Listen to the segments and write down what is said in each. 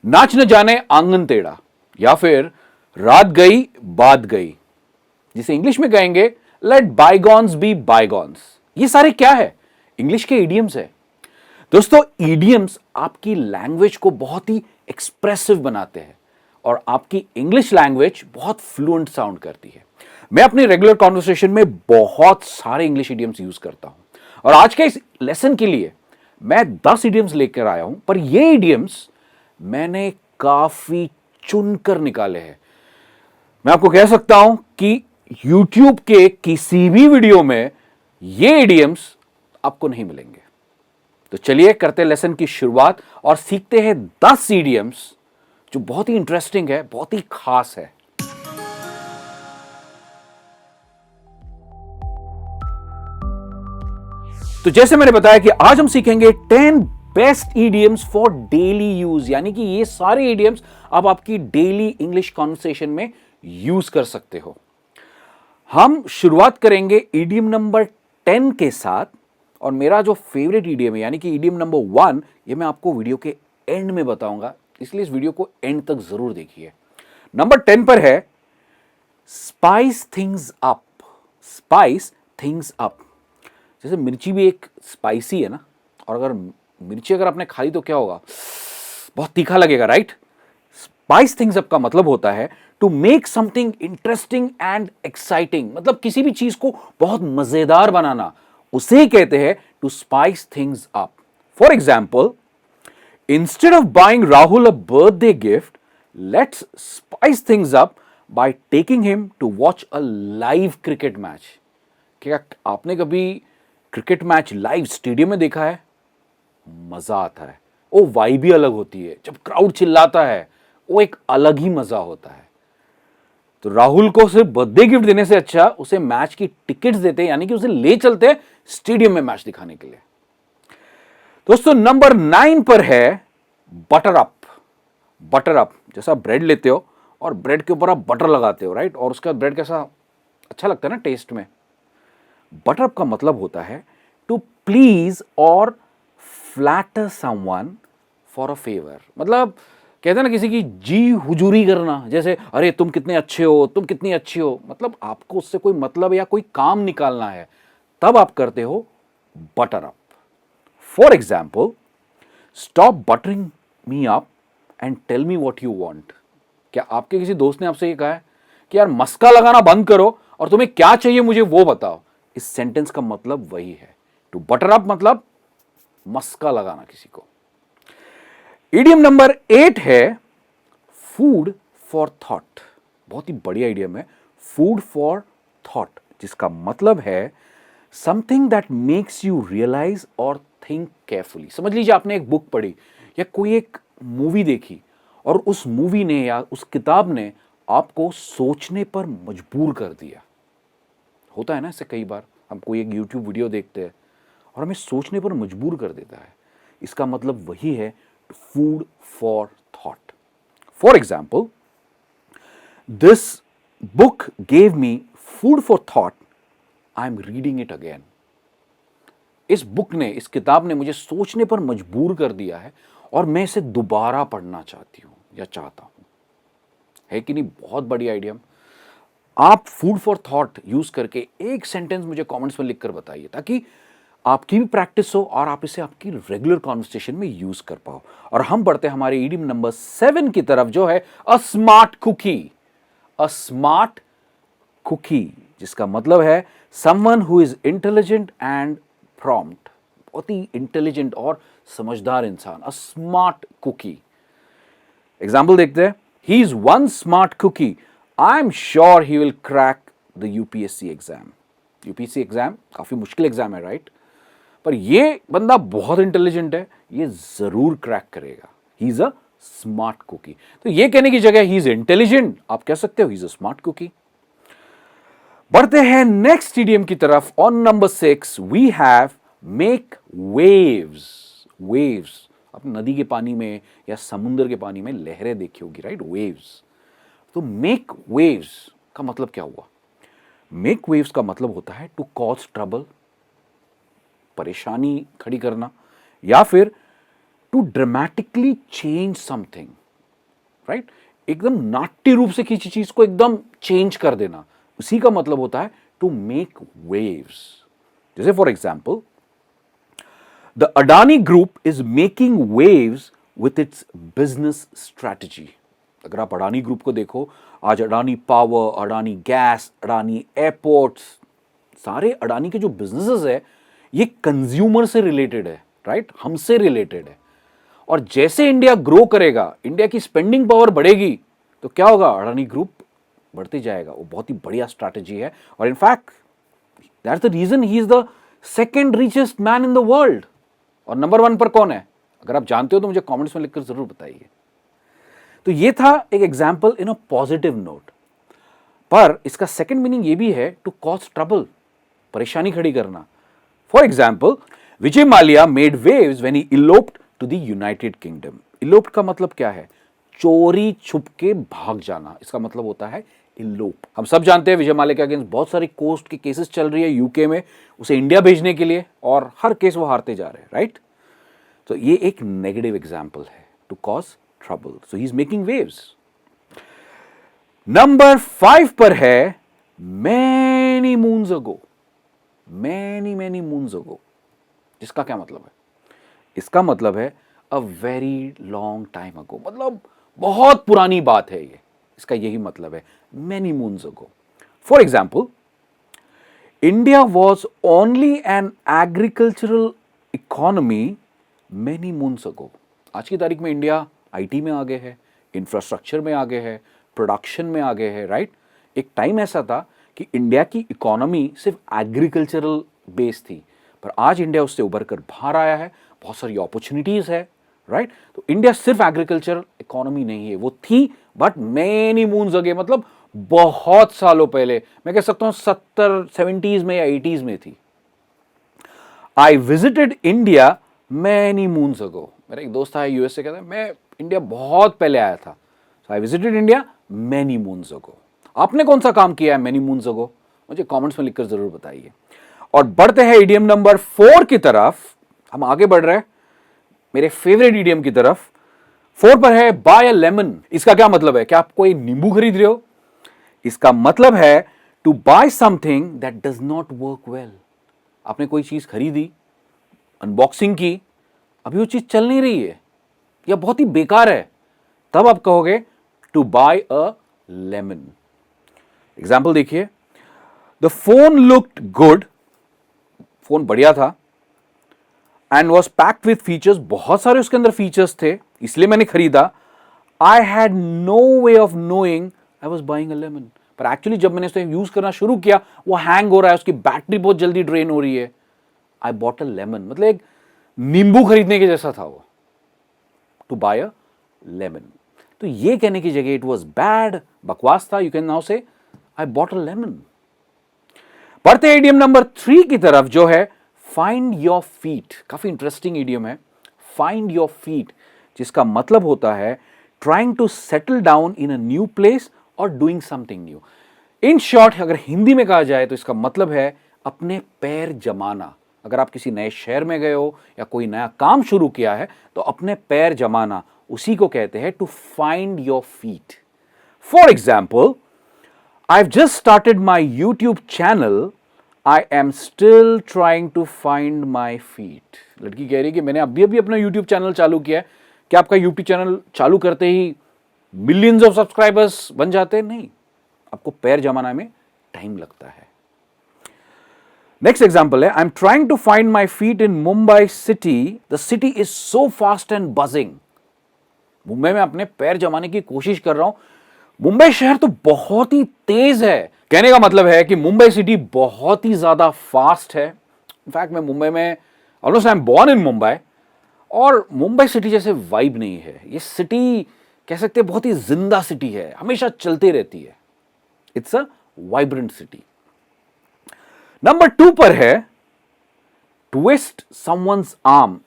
नाच न जाने आंगन टेढ़ा, या फिर रात गई बात गई, जिसे इंग्लिश में कहेंगे लेट बायगॉन्स बी बायगॉन्स। ये सारे क्या है? इंग्लिश के इडियम्स है। दोस्तों, इडियम्स आपकी लैंग्वेज को बहुत ही एक्सप्रेसिव बनाते हैं और आपकी इंग्लिश लैंग्वेज बहुत फ्लुएंट साउंड करती है। मैं अपनी रेगुलर कॉन्वर्सेशन में बहुत सारे इंग्लिश इडियम्स यूज करता हूं और आज के इस लेसन के लिए मैं 10 इडियम्स लेकर आया हूं, पर ये इडियम्स मैंने काफी चुनकर निकाले हैं। मैं आपको कह सकता हूं कि YouTube के किसी भी वीडियो में ये इडियम्स आपको नहीं मिलेंगे। तो चलिए करते हैं लेसन की शुरुआत और सीखते हैं 10 इडियम्स जो बहुत ही इंटरेस्टिंग है, बहुत ही खास है। तो जैसे मैंने बताया कि आज हम सीखेंगे 10 best idioms for daily use, यानी कि ये सारे इडियम्स आप आपकी डेली इंग्लिश कॉन्वर्सेशन में यूज कर सकते हो। हम शुरुआत करेंगे इडियम नंबर 10 के साथ और मेरा जो फेवरेट इडियम है यानी कि इडियम नंबर 1, ये मैं आपको वीडियो के एंड में बताऊंगा, इसलिए इस वीडियो को एंड तक जरूर देखिए। नंबर 10 पर है spice things up. Spice things up, जैसे मिर्ची भी एक स्पाइसी है ना, और अगर मिर्ची अगर आपने खाई तो क्या होगा, बहुत तीखा लगेगा, राइट? स्पाइस थिंग्स अप का मतलब होता है to make something interesting and exciting, मतलब किसी भी चीज को बहुत मजेदार बनाना, उसे कहते हैं to spice things up. For example, instead of buying Rahul a birthday gift, let's spice things up by taking him to watch a live cricket match. क्या आपने कभी क्रिकेट मैच लाइव स्टेडियम में देखा है? मजा आता है, वो वाइब भी अलग होती है, जब क्राउड चिल्लाता है वो एक अलग ही मजा होता है। तो राहुल को सिर्फ बर्थडे गिफ्ट देने से अच्छा उसे मैच की टिकट्स देते हैं, यानी कि उसे ले चलते हैं स्टेडियम में मैच दिखाने के लिए। दोस्तों, नंबर 9 पर है बटर अप। बटर अप, जैसा ब्रेड लेते हो और ब्रेड के ऊपर आप बटर लगाते हो, राइट? और उसका ब्रेड कैसा अच्छा लगता है ना टेस्ट में। बटर अप का मतलब होता है टू प्लीज और flatter someone for a favour. मतलब कहते हैं ना किसी की जी हुजूरी करना, जैसे अरे तुम कितने अच्छे हो, तुम कितनी अच्छी हो, मतलब आपको उससे कोई मतलब या कोई काम निकालना है, तब आप करते हो butter up. For example, stop buttering me up and tell me what you want. क्या आपके किसी दोस्त ने आपसे ये कहा है कि यार मस्का लगाना बंद करो और तुम्हें क्या चाहिए मुझे वो बताओ? इस सेंटेंस का मतलब वही है। टू बटर अप मतलब मस्का लगाना किसी को। इडियम नंबर 8 है फूड फॉर थॉट। बहुत ही बढ़िया इडियम है, फूड फॉर थॉट, जिसका मतलब है something that makes you realise और थिंक केयरफुली। समझ लीजिए आपने एक बुक पढ़ी या कोई एक मूवी देखी और उस मूवी ने या उस किताब ने आपको सोचने पर मजबूर कर दिया। होता है ना ऐसे, कई बार हम कोई एक YouTube वीडियो देखते हैं और हमें सोचने पर मजबूर कर देता है। इसका मतलब वही है food for thought. For example, this book gave me food for thought, I am reading it again. इस बुक ने, इस किताब ने मुझे सोचने पर मजबूर कर दिया है और मैं इसे दोबारा पढ़ना चाहती हूं या चाहता हूं। है कि नहीं? बहुत बढ़िया आइडिया। आप फूड फॉर थॉट यूज करके एक सेंटेंस मुझे कमेंट्स में लिखकर बताइए, ताकि आपकी भी प्रैक्टिस हो और आप इसे आपकी रेगुलर कॉन्वर्सेशन में यूज कर पाओ। और हम बढ़ते हैं हमारे इडियम नंबर 7 की तरफ, जो है a smart cookie. A smart cookie, जिसका मतलब है someone who is intelligent and prompt. बहुत ही इंटेलिजेंट और समझदार इंसान, अ स्मार्ट कुकी। एग्जाम्पल देखते हैं। He is one smart cookie, I am sure he will crack the UPSC exam. UPSC exam काफी मुश्किल एग्जाम है, राइट? पर ये बंदा बहुत इंटेलिजेंट है, ये जरूर क्रैक करेगा। He is a smart cookie. तो ये कहने की जगह ही इज इंटेलिजेंट, आप कह सकते हो he is a smart cookie. बढ़ते हैं नेक्स्ट इडियम की तरफ। On number 6 we have make waves. Waves, आप नदी के पानी में या समुद्र के पानी में लहरें देखी होगी, राइट? वेव्स। तो मेक वेव्स का मतलब क्या हुआ? मेक वेव्स का मतलब होता है टू कॉज ट्रबल, परेशानी खड़ी करना, या फिर to dramatically change something, right? एकदम नाट्य रूप से किसी चीज को एकदम चेंज कर देना, उसी का मतलब होता है टू मेक वेव्स। जैसे for example, the Adani group is making waves with its business strategy. अगर आप अडानी ग्रुप को देखो, आज Adani power, Adani gas, Adani airports, सारे अडानी के जो बिजनेसेस है ये कंज्यूमर से रिलेटेड है, राइट? हमसे रिलेटेड है। और जैसे इंडिया ग्रो करेगा, इंडिया की स्पेंडिंग पावर बढ़ेगी, तो क्या होगा? अडानी ग्रुप बढ़ते जाएगा। वो बहुत ही बढ़िया स्ट्रैटेजी है। और in fact that's the reason he is the second richest man in the world. और नंबर 1 पर कौन है? अगर आप जानते हो तो मुझे कमेंट्स में लिखकर जरूर बताइए। तो ये था एक example in a positive note. पर इसका सेकेंड मीनिंग ये भी है टू कॉज ट्रबल, परेशानी खड़ी करना। For example, Vijay Mallya made waves when he eloped to the United Kingdom. Eloped का मतलब क्या है? चोरी छुप के भाग जाना, इसका मतलब होता है इलोप। हम सब जानते हैं विजय माल्या के अगेंस्ट बहुत सारी कोर्ट की केसेस चल रही है यूके में, उसे इंडिया भेजने के लिए, और हर केस वो हारते जा रहे हैं, राइट? तो ये एक नेगेटिव एग्जाम्पल है, to cause trouble. So he is making waves. Number 5 पर है many moons ago. Many moons ago, जिसका क्या मतलब है? इसका मतलब है a very long time ago, मतलब बहुत पुरानी बात है ये। इसका यही मतलब है, many moons ago. For example, India was only an agricultural economy many moons ago. आज की तारीख में इंडिया आईटी में आगे है, इंफ्रास्ट्रक्चर में आगे है, प्रोडक्शन में आगे है, राइट? एक टाइम ऐसा था कि इंडिया की इकोनॉमी सिर्फ एग्रीकल्चरल बेस थी, पर आज इंडिया उससे उभर कर बाहर आया है, बहुत सारी अपॉर्चुनिटीज है, राइट? तो इंडिया सिर्फ एग्रीकल्चर इकोनॉमी नहीं है, वो थी बट मैनी मून्स अगे, मतलब बहुत सालों पहले, मैं कह सकता हूं 70s में या 80s में थी। I visited India many moons ago. मेरा एक दोस्त था यूएस से, कहता है मैं इंडिया बहुत पहले आया था। I visited India many moons ago. आपने कौन सा काम किया है मैनी मून्स अगो? मुझे कमेंट्स में लिखकर जरूर बताइए। और बढ़ते हैं इडियम नंबर 4 की तरफ। हम आगे बढ़ रहे हैं मेरे फेवरेट इडियम की तरफ। 4 पर है बाय अ लेमन। इसका क्या मतलब है? क्या आप कोई नींबू खरीद रहे हो? इसका मतलब है to buy something that does not work well. आपने कोई चीज खरीदी, अनबॉक्सिंग की, अभी वो चीज चल नहीं रही है या बहुत ही बेकार है, तब आप कहोगे to buy a lemon. Example देखिए, the phone looked good, phone बढ़िया था, and was packed with features, बहुत सारे उसके अंदर फीचर्स थे, इसलिए मैंने खरीदा। I had no way of knowing I was buying a lemon. पर एक्चुअली जब मैंने उसे यूज करना शुरू किया, वो हैंग हो रहा है, उसकी बैटरी बहुत जल्दी ड्रेन हो रही है। आई बॉट अ लेमन, मतलब एक नींबू खरीदने के जैसा था वो, टू बाय अ लेमन। तो ये कहने की जगह इट वॉज बैड, बकवास था, यू कैन नाउ से आई बॉट अ लेमन। बढ़ते हैं इडियम नंबर 3 की तरफ, जो है फाइंड योर फीट। काफी इंटरेस्टिंग इडियम है, फाइंड योर फीट, जिसका मतलब होता है trying to settle down in a new place और doing something new. In short, अगर हिंदी में कहा जाए तो इसका मतलब है अपने पैर जमाना। अगर आप किसी नए शहर में गए हो या कोई नया काम शुरू किया है, तो अपने पैर जमाना, उसी को कहते हैं to find your feet. For example, I've just started my YouTube channel. I am still trying to find my feet. लड़की कह रही है कि मैंने अभी अभी अपना YouTube चैनल चालू किया है। क्या आपका YouTube चैनल चालू करते ही मिलियंस ऑफ सब्सक्राइबर्स बन जाते हैं? नहीं, आपको पैर जमाना में टाइम लगता है। नेक्स्ट एग्जाम्पल है, I am trying to find my feet in Mumbai city, the city is so fast and buzzing. Mumbai में अपने पैर जमाने की कोशिश कर रहा हूं, मुंबई शहर तो बहुत ही तेज है। कहने का मतलब है कि मुंबई सिटी बहुत ही ज्यादा फास्ट है। इनफैक्ट मैं मुंबई में, almost I am born in Mumbai, और मुंबई सिटी जैसे वाइब नहीं है। ये सिटी कह सकते हैं बहुत ही जिंदा सिटी है, हमेशा चलती रहती है। It's a vibrant city. Number 2 पर है twist someone's arm.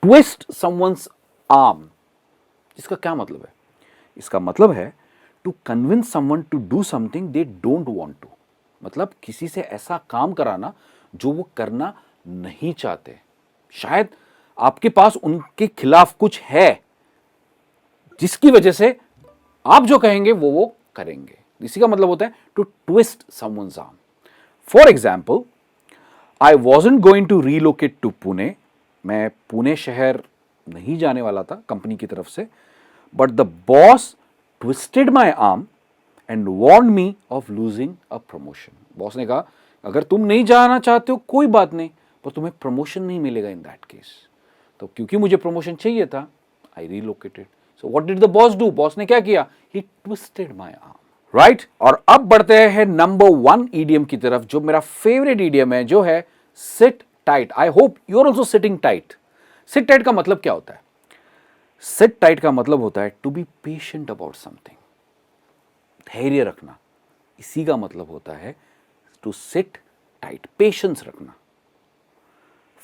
Twist someone's arm, इसका क्या मतलब है? इसका मतलब है to convince someone to do something they don't want to. मतलब किसी से ऐसा काम कराना जो वो करना नहीं चाहते। शायद आपके पास उनके खिलाफ कुछ है जिसकी वजह से आप जो कहेंगे वो करेंगे। इसी का मतलब होता है to twist someone's arm. For example, I wasn't going to relocate to Pune, मैं पुणे शहर नहीं जाने वाला था कंपनी की तरफ से, but the boss twisted my arm and warn me of losing a promotion. Boss ने कहा अगर तुम नहीं जाना चाहते हो कोई बात नहीं, पर तुम्हें प्रमोशन नहीं मिलेगा इन दैट केस। तो क्योंकि मुझे प्रमोशन चाहिए था, I relocated. So what did the boss do? Boss ने क्या किया? He twisted my arm, right. और अब बढ़ते हैं नंबर 1 ईडियम की तरफ, जो मेरा फेवरेट ईडियम है, जो है sit tight. I hope you are also sitting tight. Sit tight का मतलब क्या होता है? सिट टाइट का मतलब होता है to be patient about something, धैर्य रखना। इसी का मतलब होता है टू सिट टाइट, पेशेंस रखना।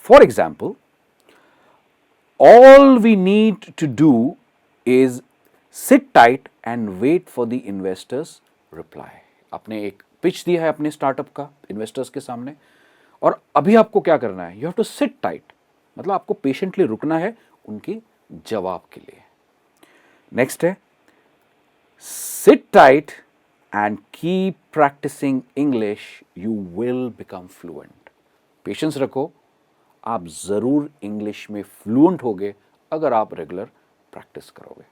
For example, all we need to do is sit tight and wait for the investors reply. आपने एक पिच दिया है अपने स्टार्टअप का इन्वेस्टर्स के सामने, और अभी आपको क्या करना है? You have to sit tight, मतलब आपको पेशेंटली रुकना है उनके जवाब के लिए। नेक्स्ट है sit tight and keep practising English, you will become fluent. Patience रखो, आप जरूर इंग्लिश में फ्लुएंट होगे अगर आप रेगुलर प्रैक्टिस करोगे।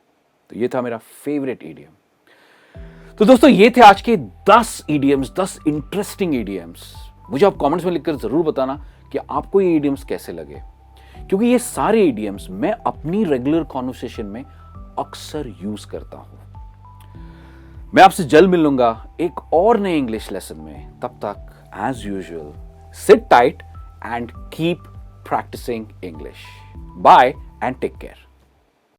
तो ये था मेरा फेवरेट ईडियम। तो दोस्तों ये थे आज के 10 ईडियम्स, 10 इंटरेस्टिंग ईडियम्स। मुझे आप कमेंट्स में लिखकर जरूर बताना कि आपको ये ईडियम्स कैसे लगे, क्योंकि ये सारे ईडियम्स मैं अपनी रेगुलर कॉन्वर्सेशन में अक्सर यूज करता हूं। मैं आपसे जल्द मिलूंगा एक और नए इंग्लिश लेसन में। तब तक as usual sit tight and keep practicing English. Bye and take care.